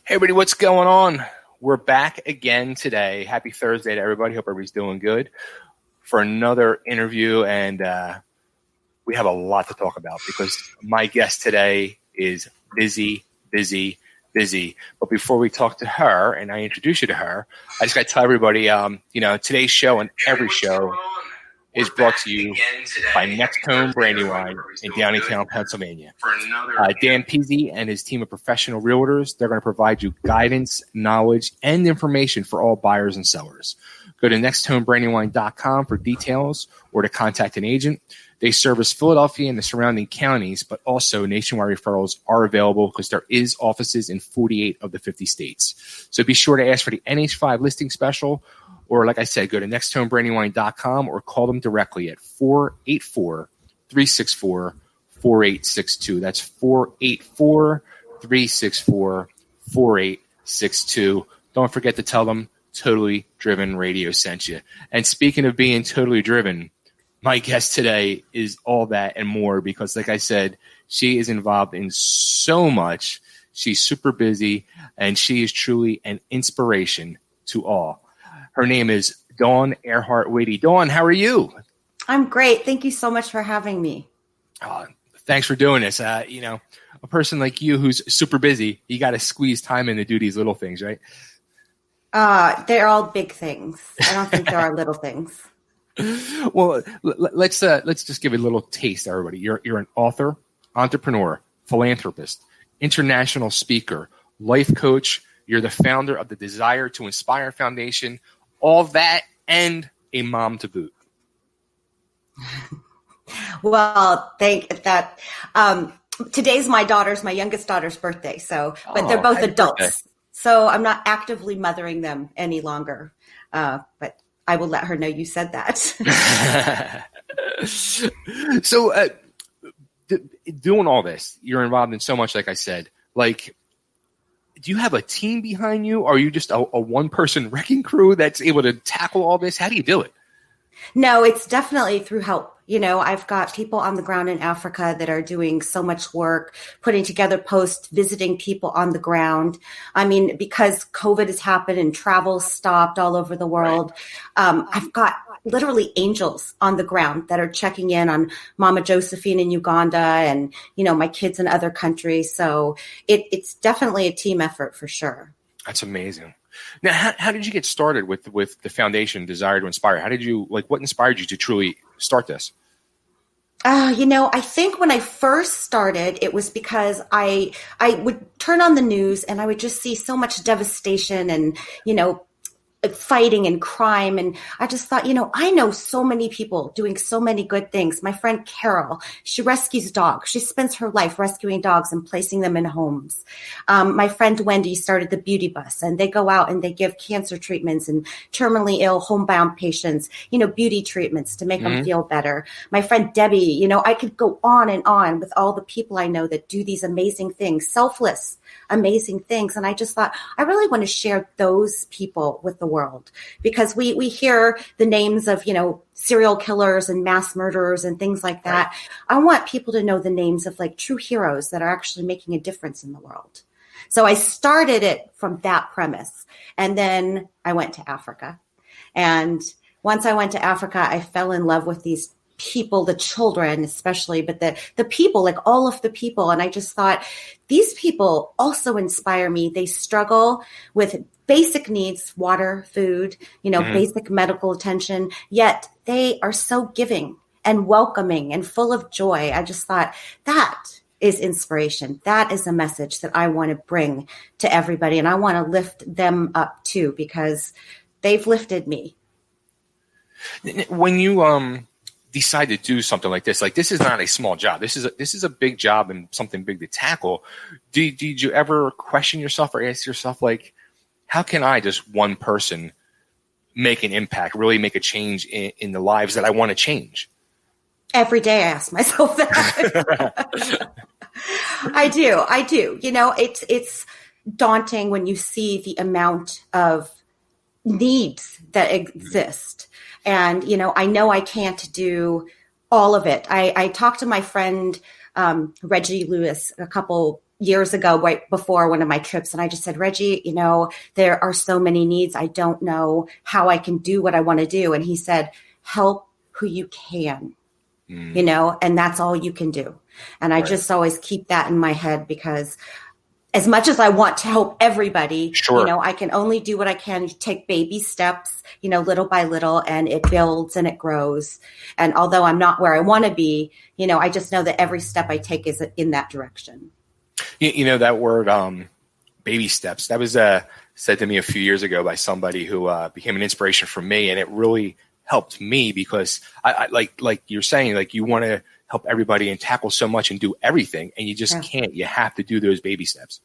Hey, everybody, what's going on? We're back again today. Happy Thursday to everybody. Hope everybody's doing good for another interview. And we have a lot to talk about because my guest today is busy. But before we talk to her and I introduce you to her, I just got to tell everybody, today's show and every show is brought to you by Next Home Brandywine in Downingtown, Pennsylvania. Dan Peasy and his team of professional realtors, they're going to provide you guidance, knowledge, and information for all buyers and sellers. Go to nexthomebrandywine.com for details or to contact an agent. They service Philadelphia and the surrounding counties, but also nationwide referrals are available because there is offices in 48 of the 50 states. So be sure to ask for the NH5 listing special, or like I said, go to nexthomebrandywine.com or call them directly at 484-364-4862. That's 484-364-4862. Don't forget to tell them Totally Driven Radio sent you. And speaking of being totally driven, my guest today is all that and more because, like I said, she is involved in so much. She's super busy, and she is truly an inspiration to all. Her name is Dawn Airhart Witte. Dawn, how are you? I'm great. Thank you so much for having me. Thanks for doing this. A person like you who's super busy, you got to squeeze time in to do these little things, right? They're all big things. I don't think there are little things. Well, let's just give a little taste to everybody. You're an author, entrepreneur, philanthropist, international speaker, life coach. You're the founder of the Desire to Inspire Foundation, all that, and a mom to boot. Well, today's my youngest daughter's birthday. But they're both adults. Birthday. So I'm not actively mothering them any longer. But I will let her know you said that. So doing all this, you're involved in so much, like I said. Like, do you have a team behind you? Or are you just a one-person wrecking crew that's able to tackle all this? How do you do it? No, it's definitely through help. I've got people on the ground in Africa that are doing so much work, putting together posts, visiting people on the ground. I mean, because COVID has happened and travel stopped all over the world, I've got literally angels on the ground that are checking in on Mama Josephine in Uganda and, my kids in other countries. So it's definitely a team effort for sure. That's amazing. Now, how did you get started with the foundation Desire to Inspire? What inspired you to truly start this? I think when I first started, it was because I would turn on the news and I would just see so much devastation and, fighting and crime. And I just thought, I know so many people doing so many good things. My friend Carol, she rescues dogs. She spends her life rescuing dogs and placing them in homes. My friend Wendy started the Beauty Bus, and they go out and they give cancer treatments and terminally ill homebound patients, beauty treatments to make them feel better. My friend Debbie, I could go on and on with all the people I know that do these amazing things, selfless, amazing things. And I just thought, I really want to share those people with the world, because we hear the names of, serial killers and mass murderers and things like that. Right. I want people to know the names of true heroes that are actually making a difference in the world. So I started it from that premise. And then I went to Africa. And once I went to Africa, I fell in love with these people, the children especially, but the people, all of the people. And I just thought, these people also inspire me. They struggle with basic needs, water, food, basic medical attention, yet they are so giving and welcoming and full of joy. I just thought that is inspiration. That is a message that I want to bring to everybody. And I want to lift them up too, because they've lifted me. When you decide to do something like this is not a small job. This is a big job and something big to tackle. Did you ever question yourself or ask yourself, how can I, just one person, make an impact, really make a change in the lives that I want to change? Every day I ask myself that. I do. It's daunting when you see the amount of needs that exist. And, I know I can't do all of it. I talked to my friend, Reggie Lewis, a couple years ago, right before one of my trips. And I just said, Reggie, there are so many needs. I don't know how I can do what I want to do. And he said, help who you can, and that's all you can do. And I just always keep that in my head, because as much as I want to help everybody, I can only do what I can, take baby steps, little by little, and it builds and it grows. And although I'm not where I want to be, I just know that every step I take is in that direction. That word, baby steps, that was said to me a few years ago by somebody who became an inspiration for me. And it really helped me, because I like you're saying, like, you want to help everybody and tackle so much and do everything, and you just can't. You have to do those baby steps.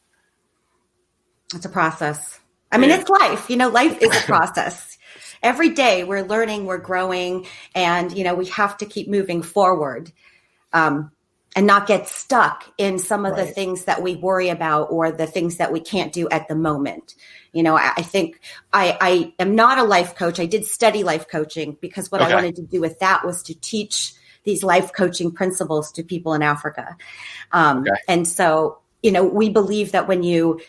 It's a process. I mean, it's life. Life is a process. Every day we're learning, we're growing, and, we have to keep moving forward, and not get stuck in some of the things that we worry about, or the things that we can't do at the moment. I think I am not a life coach. I did study life coaching, because what I wanted to do with that was to teach these life coaching principles to people in Africa. And so, we believe that when you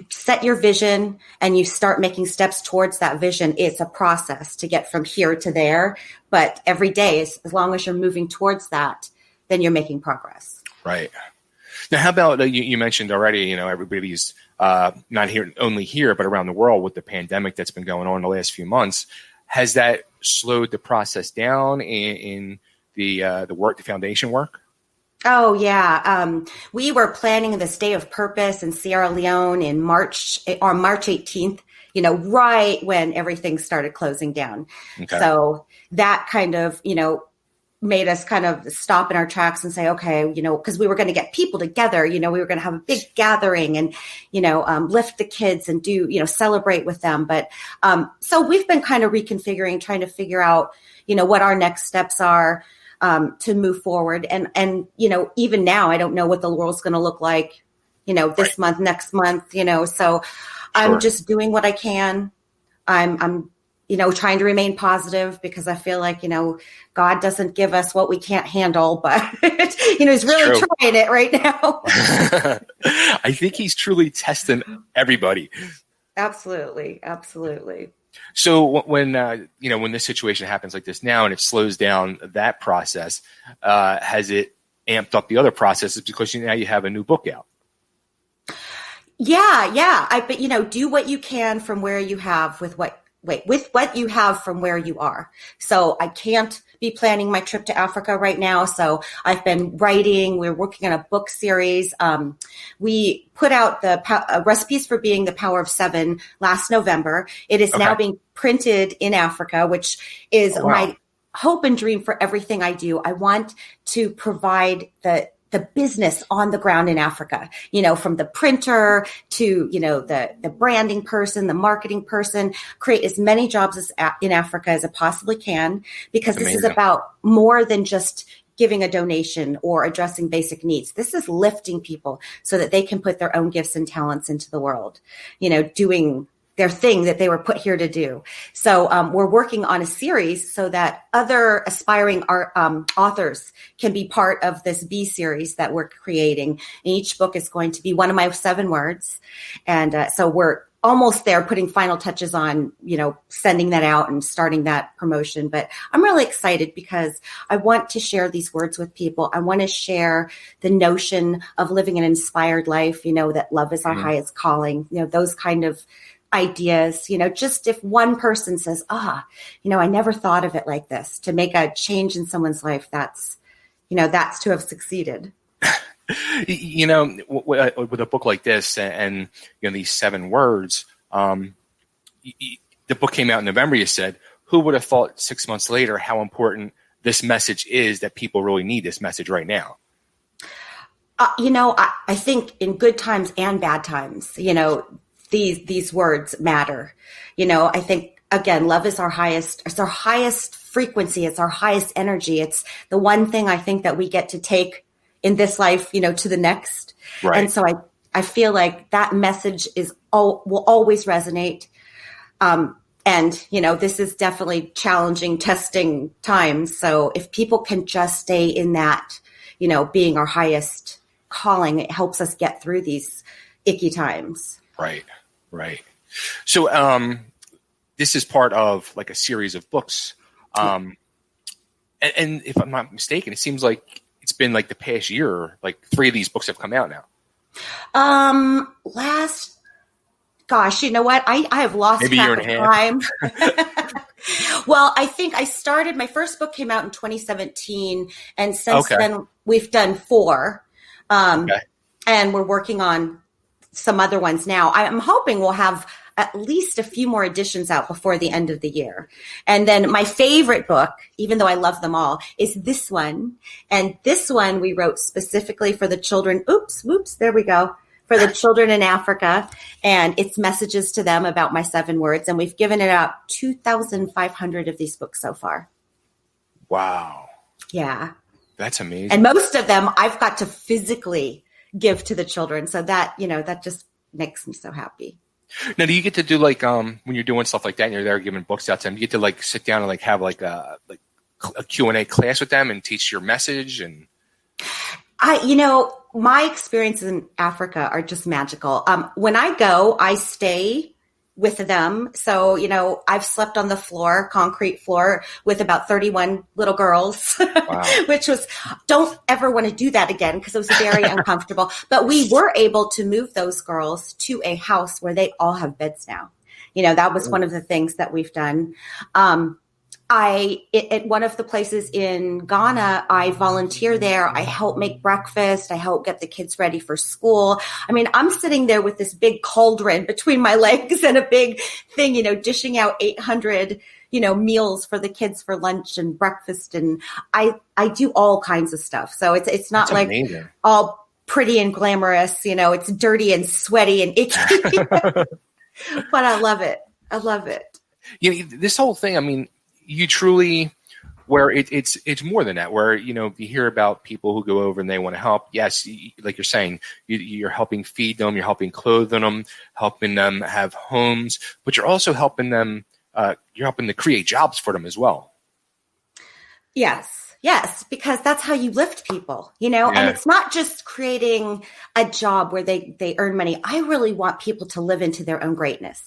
set your vision and you start making steps towards that vision, it's a process to get from here to there. But every day, as long as you're moving towards that, then you're making progress. Right. Now, how about, you mentioned already, everybody's not here, only here, but around the world with the pandemic that's been going on the last few months. Has that slowed the process down in the work, the foundation work? Oh, yeah. We were planning this Day of Purpose in Sierra Leone on March 18th, right when everything started closing down. Okay. So that kind of, made us kind of stop in our tracks and say, okay, because we were going to get people together, we were going to have a big gathering and, lift the kids and do, celebrate with them. But so we've been kind of reconfiguring, trying to figure out, what our next steps are to move forward. And, even now, I don't know what the world's going to look like, this month, next month, so I'm just doing what I can. I'm trying to remain positive, because I feel like, God doesn't give us what we can't handle, but, he's really trying it right now. I think he's truly testing everybody. Absolutely. Absolutely. So when this situation happens like this now and it slows down that process, has it amped up the other processes, because now you have a new book out? Yeah. But do what you can from where you have with what you have from where you are. So I can't be planning my trip to Africa right now. So I've been writing. We're working on a book series. We put out the Recipes for Being the Power of Seven last November. It is now being printed in Africa, which is my hope and dream for everything I do. I want to provide the business on the ground in Africa, from the printer to, the branding person, the marketing person, create as many jobs in Africa as I possibly can, because this is about more than just giving a donation or addressing basic needs. This is lifting people so that they can put their own gifts and talents into the world, doing their thing that they were put here to do. So we're working on a series so that other aspiring authors can be part of this B series that we're creating. And each book is going to be one of my 7 words. And so we're almost there, putting final touches on, sending that out and starting that promotion. But I'm really excited, because I want to share these words with people. I want to share the notion of living an inspired life, that love is our highest calling, those kind of ideas, just if one person says, I never thought of it like this, to make a change in someone's life, that's to have succeeded. With a book like this and these 7 words, the book came out in November, you said. Who would have thought 6 months later how important this message is, that people really need this message right now? I think in good times and bad times, these words matter. I think, again, love is it's our highest frequency. It's our highest energy. It's the one thing I think that we get to take in this life, to the next. Right. And so I feel like that message will always resonate. And, this is definitely challenging, testing times. So if people can just stay in that, being our highest calling. It helps us get through these icky times. Right. So this is part of like a series of books. And if I'm not mistaken, it seems like it's been like the past year, like 3 of these books have come out now. Gosh, you know what? I have lost maybe track of time. Well, I think I started, my first book came out in 2017. And since then we've done 4. And we're working on some other ones now. I'm hoping we'll have at least a few more editions out before the end of the year. And then my favorite book, even though I love them all, is this one. And this one we wrote specifically for the children. There we go. For the children in Africa. And it's messages to them about my 7 words. And we've given it out 2,500 of these books so far. Wow. Yeah. That's amazing. And most of them I've got to physically give to the children. So that, that just makes me so happy. Now, do you get to do like when you're doing stuff like that and you're there giving books out to them, you get to like sit down and like have like a Q&A class with them and teach your message? And my experiences in Africa are just magical. When I go, I stay with them. So, I've slept on the concrete floor with about 31 little girls, wow. Which was, don't ever want to do that again because it was very uncomfortable. But we were able to move those girls to a house where they all have beds now. That was one of the things that we've done. At one of the places in Ghana, I volunteer there. I help make breakfast. I help get the kids ready for school. I mean, I'm sitting there with this big cauldron between my legs and a big thing, dishing out 800, meals for the kids for lunch and breakfast. And I do all kinds of stuff. So it's not like amazing. All pretty and glamorous, it's dirty and sweaty and icky, but I love it. I love it. This whole thing, I mean, you truly, where it's more than that, where, you hear about people who go over and they want to help. Yes, like you're saying, you're helping feed them, you're helping clothe them, helping them have homes, but you're also helping them, you're helping to create jobs for them as well. Yes, because that's how you lift people, and it's not just creating a job where they earn money. I really want people to live into their own greatness.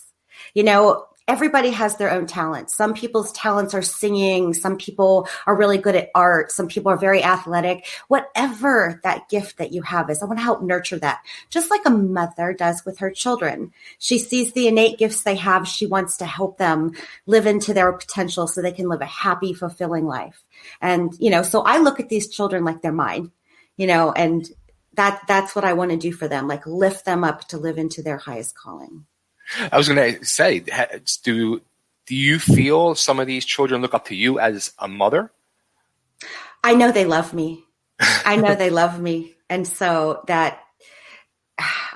Everybody has their own talents. Some people's talents are singing. Some people are really good at art. Some people are very athletic. Whatever that gift that you have is, I want to help nurture that. Just like a mother does with her children. She sees the innate gifts they have. She wants to help them live into their potential so they can live a happy, fulfilling life. And, so I look at these children like they're mine, and that's what I want to do for them, like lift them up to live into their highest calling. I was going to say, do you feel some of these children look up to you as a mother? I know they love me. And so that,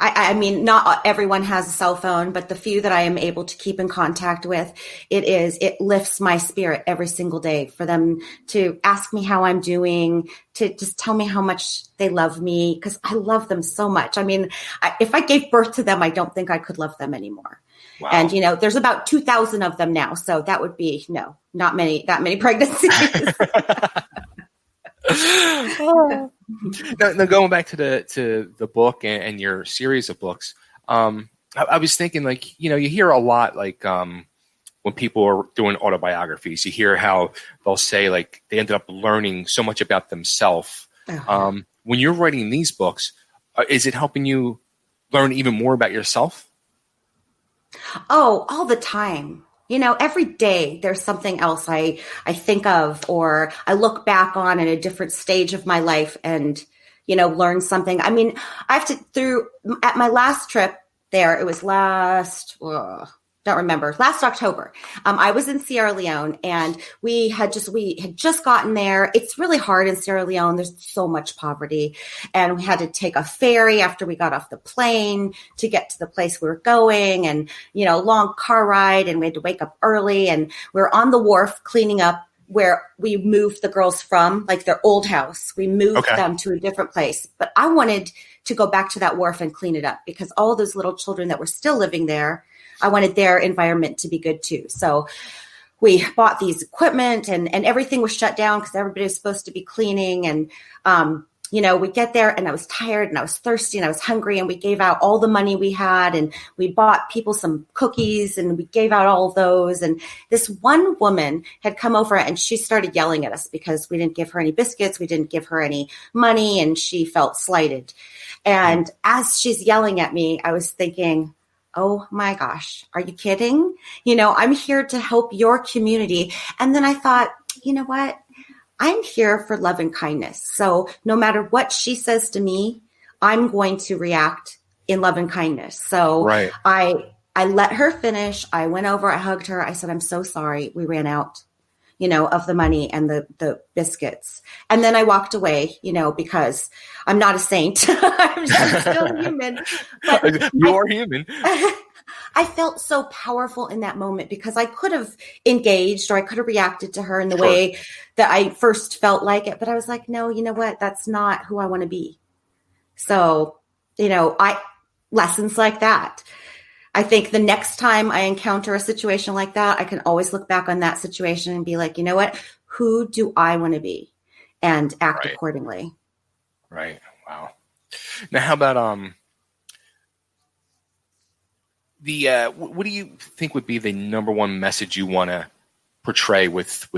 I mean, not everyone has a cell phone, but the few that I am able to keep in contact with, it lifts my spirit every single day for them to ask me how I'm doing, to just tell me how much they love me, because I love them so much. I mean, if I gave birth to them, I don't think I could love them anymore. Wow. And, there's about 2,000 of them now. So that would be, not that many pregnancies. Now, going back to the book and your series of books, I was thinking, like, you hear a lot, like, when people are doing autobiographies, you hear how they'll say, like, they ended up learning so much about themselves. Uh-huh. When you're writing these books, is it helping you learn even more about yourself? Oh, all the time. Every day there's something else I think of, or I look back on in a different stage of my life and, learn something. I mean, at my last trip there, it was last October. I was in Sierra Leone and we had just gotten there. It's really hard in Sierra Leone. There's so much poverty, and we had to take a ferry after we got off the plane to get to the place we were going, and, long car ride, and we had to wake up early, and we were on the wharf cleaning up where we moved the girls from, like their old house. We moved them to a different place, but I wanted to go back to that wharf and clean it up because all those little children that were still living there, I wanted their environment to be good too. So we bought these equipment and everything was shut down because everybody was supposed to be cleaning. And we get there and I was tired and I was thirsty and I was hungry, and we gave out all the money we had, and we bought people some cookies and we gave out all of those. And this one woman had come over and she started yelling at us because we didn't give her any biscuits. We didn't give her any money, and she felt slighted. And as she's yelling at me, I was thinking, oh my gosh, are you kidding? I'm here to help your community. And then I thought, you know what? I'm here for love and kindness. So no matter what she says to me, I'm going to react in love and kindness. So right. I let her finish. I went over, I hugged her. I said, I'm so sorry. We ran out, of the money and the biscuits. And then I walked away, because I'm not a saint. I'm just still human. But you are human. I felt so powerful in that moment because I could have engaged or I could have reacted to her in the way that I first felt like it. But I was like, no, you know what? That's not who I want to be. So, lessons like that. I think the next time I encounter a situation like that, I can always look back on that situation and be like, you know what? Who do I want to be? And act accordingly. Right. Wow. Now, how about, what do you think would be the number one message you want to portray with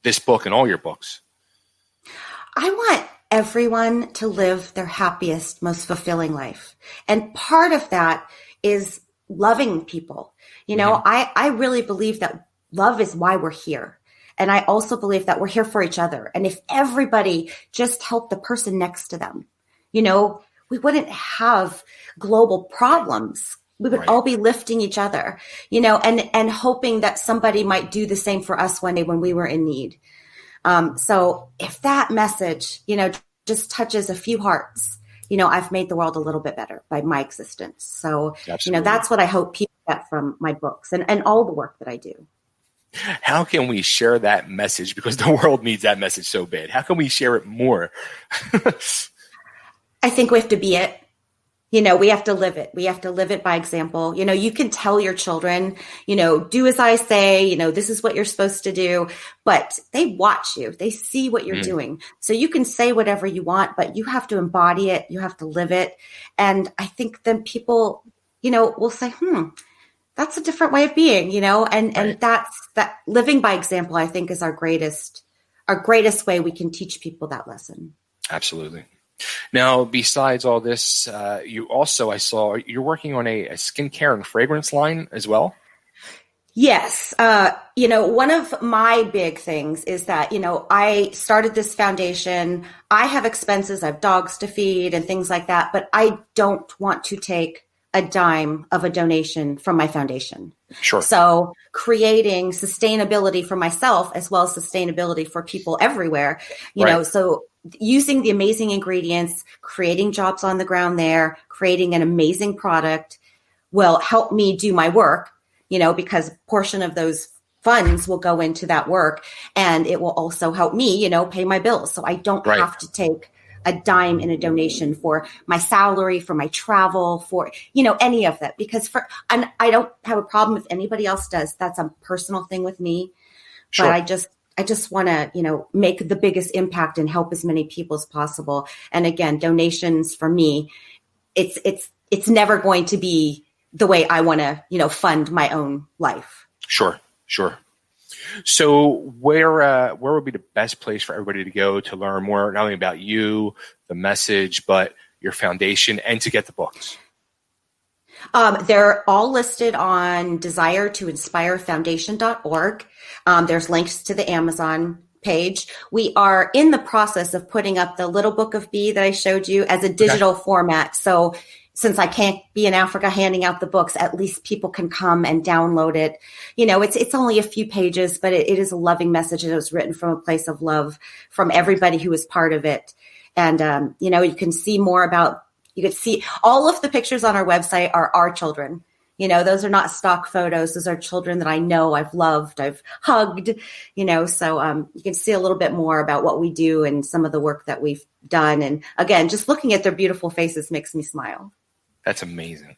this book and all your books? I want everyone to live their happiest, most fulfilling life. And part of that is loving people. I really believe that love is why we're here. And I also believe that we're here for each other. And if everybody just helped the person next to them, we wouldn't have global problems. We would all be lifting each other, and hoping that somebody might do the same for us one day when we were in need. So if that message, just touches a few hearts, I've made the world a little bit better by my existence. So, absolutely. That's what I hope people get from my books and all the work that I do. How can we share that message? Because the world needs that message so bad. How can we share it more? I think we have to be it. We have to live it. We have to live it by example. You can tell your children, do as I say, this is what you're supposed to do, but they watch you. They see what you're doing. So you can say whatever you want, but you have to embody it. You have to live it. And I think then people, will say, that's a different way of being, and that's that living by example, I think, is our greatest way we can teach people that lesson. Absolutely. Now, besides all this, you also, I saw you're working on a skincare and fragrance line as well. Yes. One of my big things is that, I started this foundation. I have expenses. I have dogs to feed and things like that, but I don't want to take a dime of a donation from my foundation. Sure. So creating sustainability for myself as well as sustainability for people everywhere, so using the amazing ingredients, creating jobs on the ground there, creating an amazing product will help me do my work, because a portion of those funds will go into that work, and it will also help me, pay my bills. So I don't have to take a dime in a donation for my salary, for my travel, for, any of that, because and I don't have a problem if anybody else does. That's a personal thing with me. Sure. But I just want to, make the biggest impact and help as many people as possible. And again, donations for me, it's never going to be the way I want to, fund my own life. Sure. So where would be the best place for everybody to go to learn more, not only about you, the message, but your foundation, and to get the books? They're all listed on desiretoinspirefoundation.org. There's links to the Amazon page. We are in the process of putting up the little book of B that I showed you as a digital format. So since I can't be in Africa handing out the books, at least people can come and download it. It's only a few pages, but it is a loving message, and it was written from a place of love from everybody who was part of it. And, you can see more about, you can see all of the pictures on our website are our children. Those are not stock photos. Those are children that I know, I've loved, I've hugged, so you can see a little bit more about what we do and some of the work that we've done. And again, just looking at their beautiful faces makes me smile. That's amazing.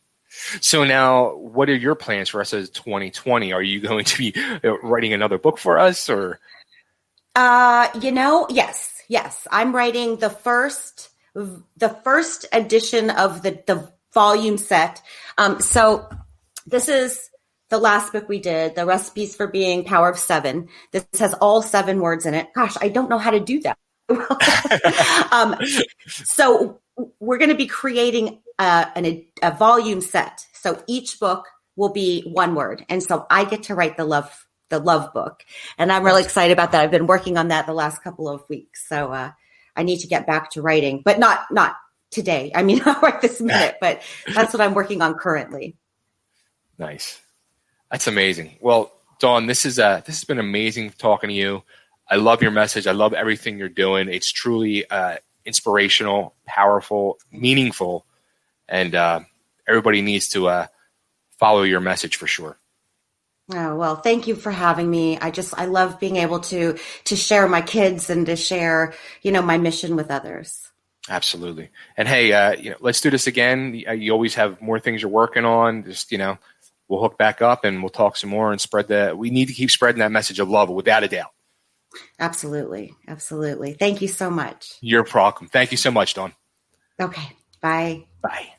So now, what are your plans for us as 2020? Are you going to be writing another book for us, or? Yes. Yes. I'm writing the first edition of the volume set. So this is the last book we did, The Recipes for Being Power of Seven. This has all 7 words in it. Gosh, I don't know how to do that. So we're going to be creating a volume set. So each book will be 1 word. And so I get to write the love book. And I'm really excited about that. I've been working on that the last couple of weeks. So I need to get back to writing, but not today. I mean, not right this minute, but that's what I'm working on currently. Nice. That's amazing. Well, Dawn, this has been amazing talking to you. I love your message. I love everything you're doing. It's truly inspirational, powerful, meaningful, and everybody needs to follow your message for sure. Oh, well, thank you for having me. I love being able to share my kids and to share, my mission with others. Absolutely. And hey, let's do this again. You always have more things you're working on. Just, we'll hook back up and we'll talk some more and we need to keep spreading that message of love without a doubt. Absolutely. Absolutely. Thank you so much. You're welcome. Thank you so much, Dawn. Okay. Bye. Bye.